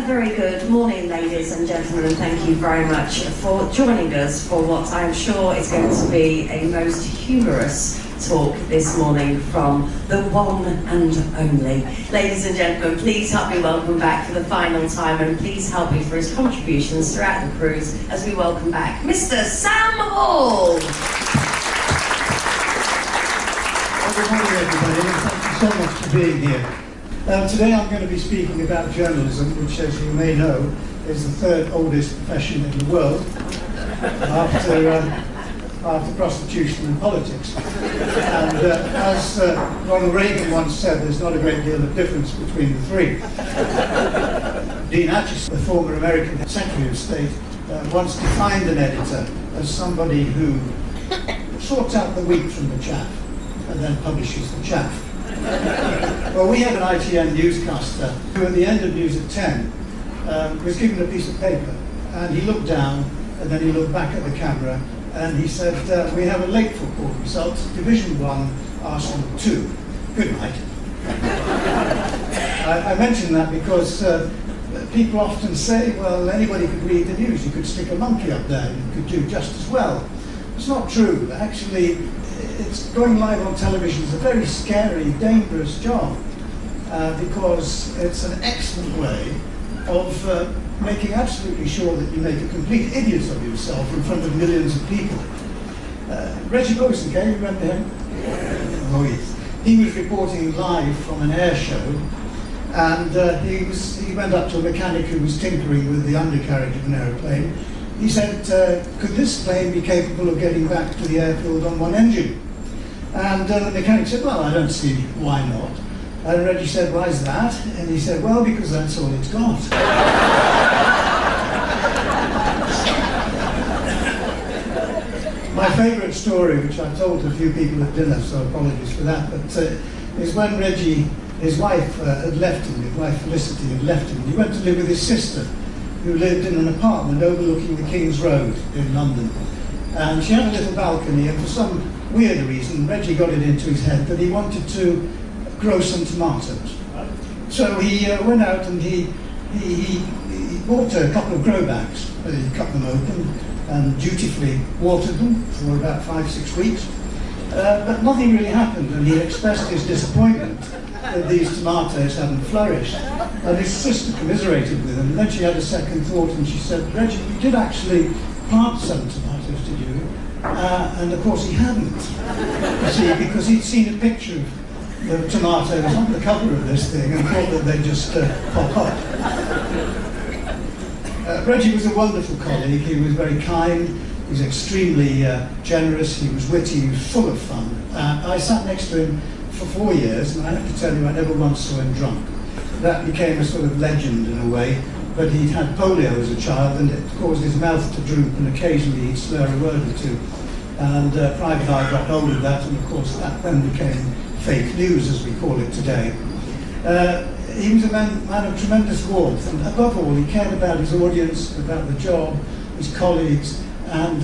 A very good morning, ladies and gentlemen, and thank you very much for joining us for what I am sure is going to be a most humorous talk this morning from the one and only. Ladies and gentlemen, please help me welcome back for the final time, and please help me for his contributions throughout the cruise as we welcome back Mr. Sam Hall. Good morning, everybody, and thank you so much for being here. Today I'm going to be speaking about journalism, which, as you may know, is the third oldest profession in the world, after prostitution and politics. And as Ronald Reagan once said, there's not a great deal of difference between the three. Dean Acheson, the former American Secretary of State, once defined an editor as somebody who sorts out the wheat from the chaff and then publishes the chaff. Well, we had an ITN newscaster who at the end of news at 10 was given a piece of paper, and he looked down and then he looked back at the camera and he said, we have a late football result, Division 1, Arsenal 2. Good night. I mention that because people often say, well, anybody could read the news, you could stick a monkey up there and you could do just as well. It's not true. Actually, it's going live on television is a very scary, dangerous job because it's an excellent way of making absolutely sure that you make a complete idiot of yourself in front of millions of people. Reggie Bosen, can you remember him? Oh yes. He was reporting live from an air show, and he went up to a mechanic who was tinkering with the undercarriage of an aeroplane. He said, could this plane be capable of getting back to the airfield on one engine? And the mechanic said, well, I don't see why not. And Reggie said, why is that? And he said, well, because that's all it's got. My favourite story, which I've told to a few people at dinner, so apologies for that, but is when Reggie, his wife had left him, his wife Felicity had left him. He went to live with his sister, who lived in an apartment overlooking the King's Road in London. And she had a little balcony, and for some weird reason, Reggie got it into his head that he wanted to grow some tomatoes. So he went out and he bought a couple of grow bags. He cut them open and dutifully watered them for about 5-6 weeks. But nothing really happened, and he expressed his disappointment that these tomatoes hadn't flourished. And his sister commiserated with him, and then she had a second thought and she said, Reggie, you did actually plant some tomatoes, did you? And of course he hadn't, you see, because he'd seen a picture of the tomatoes on the cover of this thing and thought that they'd just pop up. Reggie was a wonderful colleague. He was very kind, he was extremely generous, he was witty, he was full of fun. I sat next to him for 4 years, and I have to tell you, I never once saw him drunk. That became a sort of legend in a way, but he'd had polio as a child, and it caused his mouth to droop, and occasionally he'd slur a word or two. And Private Eye got hold of that, and of course that then became fake news, as we call it today. He was a man of tremendous warmth, and above all, he cared about his audience, about the job, his colleagues, and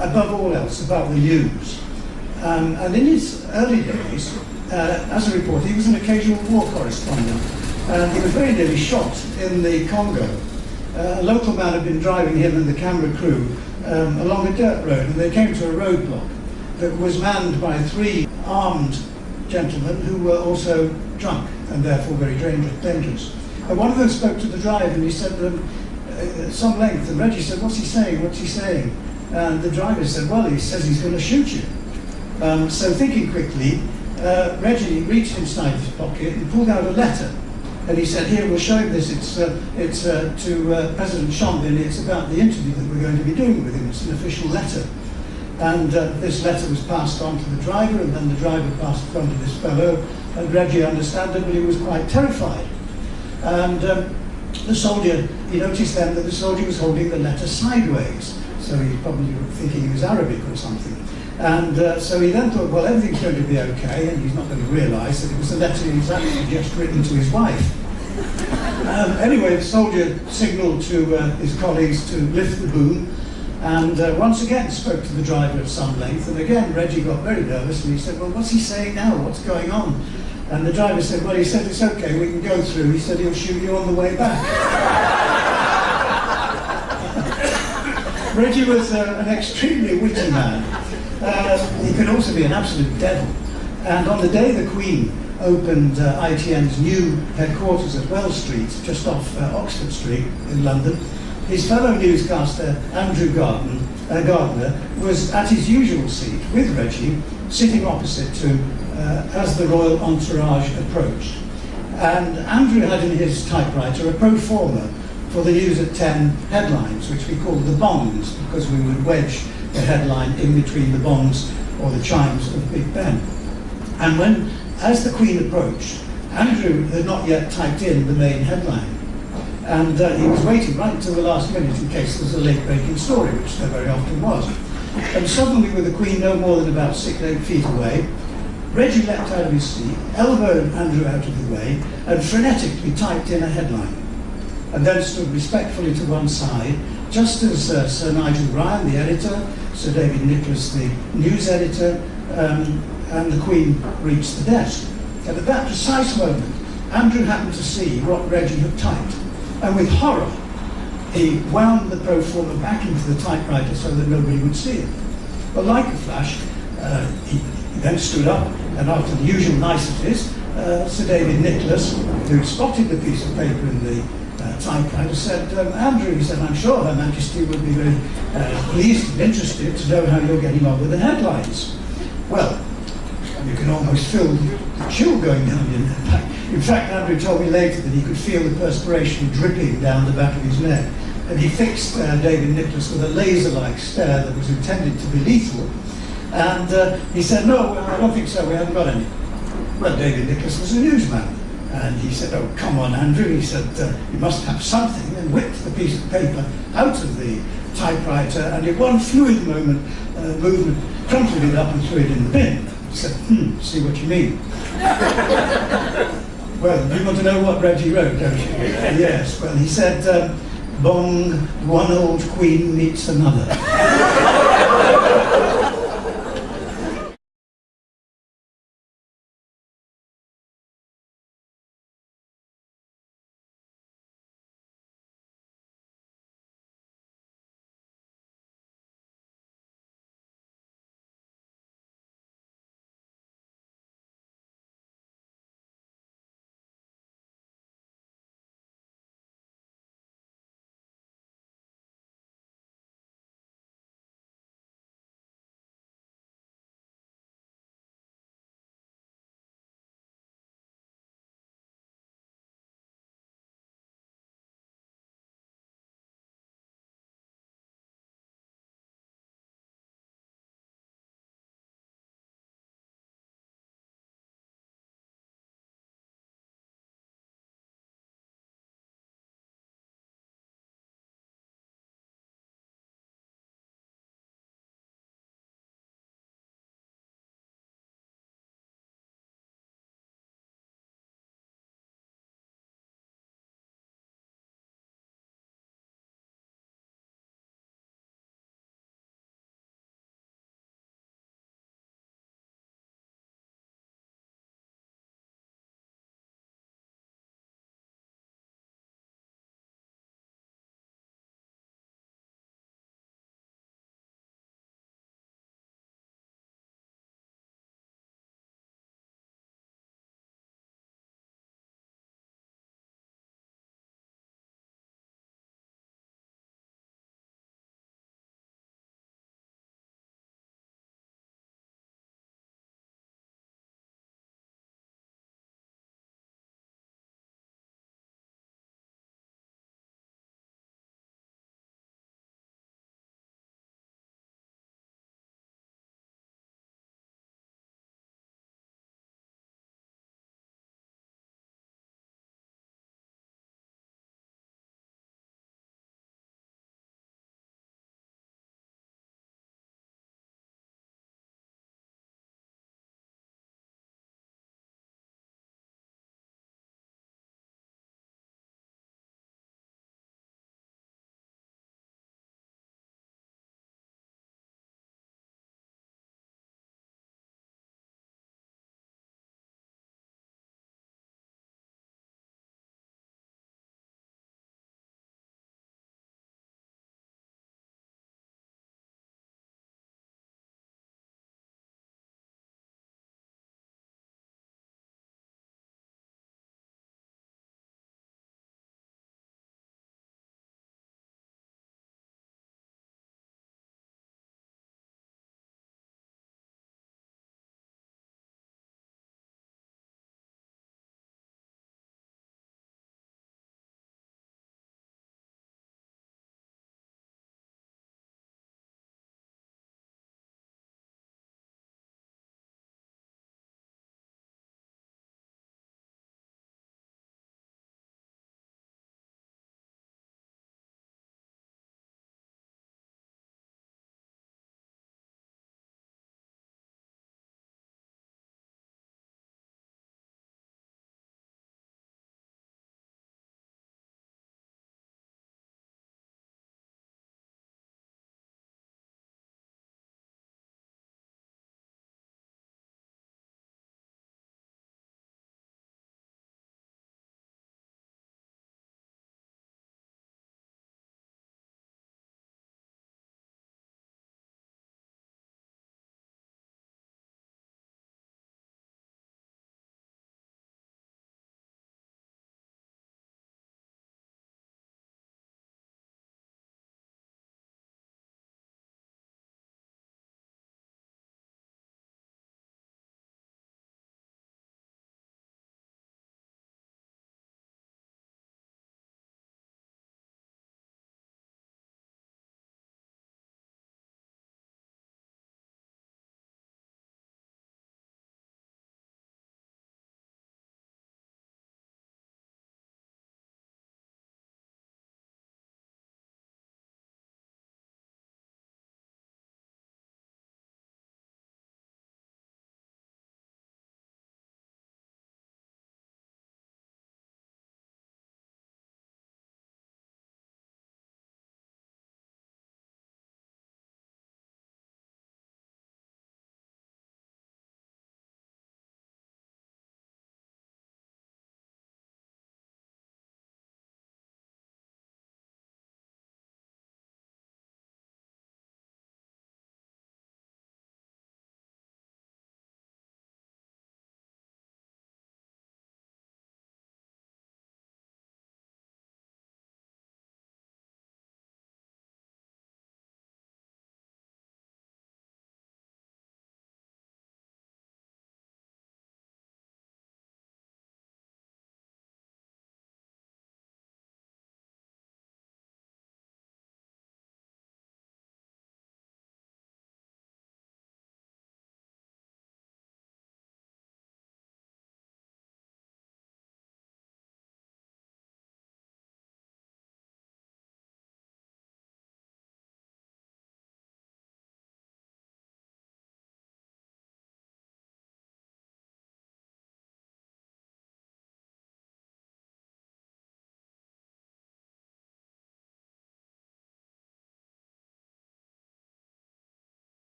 above all else, about the news. And in his early days, as a reporter, he was an occasional war correspondent, and he was very nearly shot in the Congo. A local man had been driving him and the camera crew along a dirt road, and they came to a roadblock that was manned by 3 armed gentlemen who were also drunk and therefore very dangerous. And one of them spoke to the driver and he said some length, and Reggie said, what's he saying, what's he saying? And the driver said, well, he says he's going to shoot you. So thinking quickly, Reggie reached inside his pocket and pulled out a letter. And he said, here, we'll show him this. It's to President Chambin. It's about the interview that we're going to be doing with him. It's an official letter. And this letter was passed on to the driver, and then the driver passed it on to this fellow. And Reggie, understandably, was quite terrified. And the soldier, he noticed then that the soldier was holding the letter sideways. So he's probably thinking it was Arabic or something. And so he then thought, well, everything's going to be okay, and he's not going to realise that it was a letter he's actually just written to his wife. Anyway, the soldier signalled to his colleagues to lift the boom, and once again spoke to the driver at some length, and again Reggie got very nervous, and he said, well, what's he saying now? What's going on? And the driver said, well, he said, it's okay, we can go through. He said, he'll shoot you on the way back. Reggie was an extremely witty man. He could also be an absolute devil. And on the day the Queen opened ITN's new headquarters at Wells Street, just off Oxford Street in London, his fellow newscaster, Andrew Gardner, was at his usual seat with Reggie, sitting opposite to him as the royal entourage approached. And Andrew had in his typewriter a pro forma for the News at 10 headlines, which we called the bongs, because we would wedge the headline in between the bongs or the chimes of Big Ben. And as the Queen approached, Andrew had not yet typed in the main headline. And he was waiting right until the last minute in case there was a late-breaking story, which there very often was. And suddenly, with the Queen no more than about 6-8 feet away, Reggie leapt out of his seat, elbowed Andrew out of the way, and frenetically typed in a headline. And then stood respectfully to one side, just as Sir Nigel Ryan, the editor, Sir David Nicholas, the news editor, and the Queen reached the desk. And at that precise moment, Andrew happened to see what Reggie had typed. And with horror, he wound the pro forma back into the typewriter so that nobody would see it. But like a flash, he then stood up, and after the usual niceties, Sir David Nicholas, who spotted the piece of paper in the typewriter, said, Andrew, he said, I'm sure Her Majesty would be very pleased and interested to know how you're getting on with the headlines. Well, you can almost feel the chill going down your neck. In fact, Andrew told me later that he could feel the perspiration dripping down the back of his neck. And he fixed David Nicholas with a laser-like stare that was intended to be lethal. And he said, no, I don't think so, we haven't got any. Well, David Nicholas was a newsman. And he said, oh, come on, Andrew. He said, you must have something. And whipped the piece of paper out of the typewriter, and in one fluid movement, crumpled it up and threw it in the bin. He said, see what you mean. Well, you want to know what Reggie wrote, don't you? Yes, well, he said, bong, one old queen meets another.